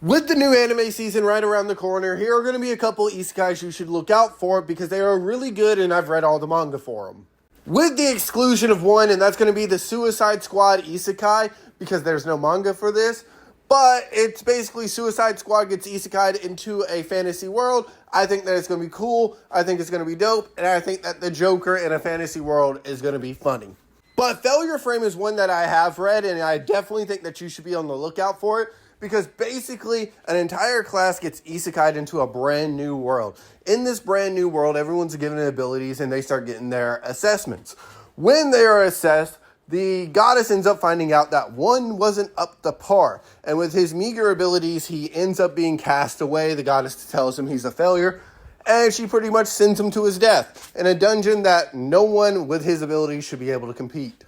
With the new anime season right around the corner, here are going to be a couple isekais you should look out for because they are really good and I've read all the manga for them. With the exclusion of one, and that's going to be the Suicide Squad isekai because there's no manga for this. But it's basically Suicide Squad gets isekai'd into a fantasy world. I think that it's going to be cool. I think it's going to be dope. And I think that the Joker in a fantasy world is going to be funny. But Failure Frame is one that I have read, and I definitely think that you should be on the lookout for it. Because basically, an entire class gets isekai'd into a brand new world. In this brand new world, everyone's given abilities and they start getting their assessments. When they are assessed, the goddess ends up finding out that one wasn't up to par. And with his meager abilities, he ends up being cast away. The goddess tells him he's a failure. And she pretty much sends him to his death in a dungeon that no one with his abilities should be able to compete.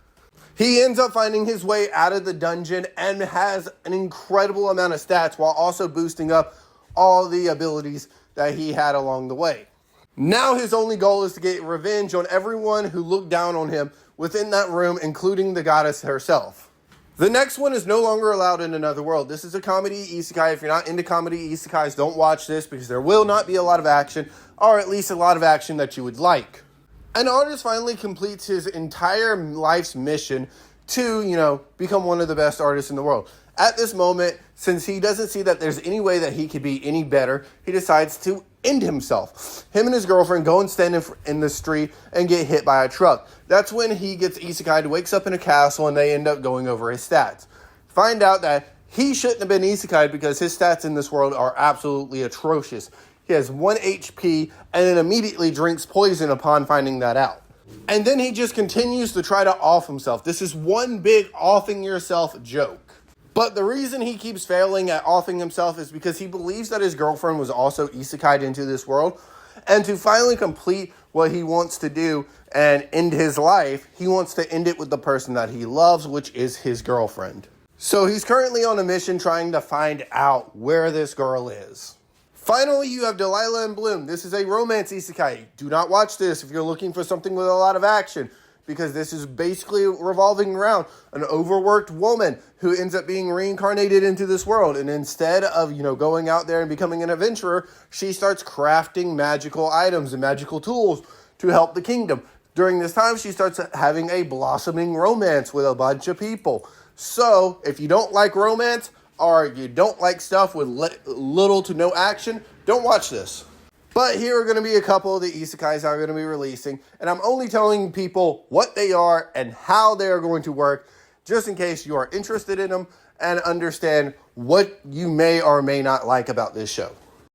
He ends up finding his way out of the dungeon and has an incredible amount of stats while also boosting up all the abilities that he had along the way. Now his only goal is to get revenge on everyone who looked down on him within that room, including the goddess herself. The next one is no longer allowed in Another World. This is a comedy isekai. If you're not into comedy isekais, don't watch this because there will not be a lot of action, or at least a lot of action that you would like. An artist finally completes his entire life's mission to, become one of the best artists in the world. At this moment, since he doesn't see that there's any way that he could be any better, he decides to end himself. Him and his girlfriend go and stand in the street and get hit by a truck. That's when he gets isekai'd, wakes up in a castle, and they end up going over his stats. Find out that he shouldn't have been isekai'd because his stats in this world are absolutely atrocious. He has 1 HP and then immediately drinks poison upon finding that out. And then he just continues to try to off himself. This is one big offing yourself joke. But the reason he keeps failing at offing himself is because he believes that his girlfriend was also isekai'd into this world. And to finally complete what he wants to do and end his life, he wants to end it with the person that he loves, which is his girlfriend. So he's currently on a mission trying to find out where this girl is. Finally, you have Delilah and Bloom. This is a romance isekai. Do not watch this if you're looking for something with a lot of action, because this is basically revolving around an overworked woman who ends up being reincarnated into this world. And instead of, going out there and becoming an adventurer, she starts crafting magical items and magical tools to help the kingdom. During this time, she starts having a blossoming romance with a bunch of people. So, if you don't like romance, or you don't like stuff with little to no action, don't watch this. But here are going to be a couple of the isekais I'm going to be releasing, and I'm only telling people what they are and how they are going to work, just in case you are interested in them and understand what you may or may not like about this show.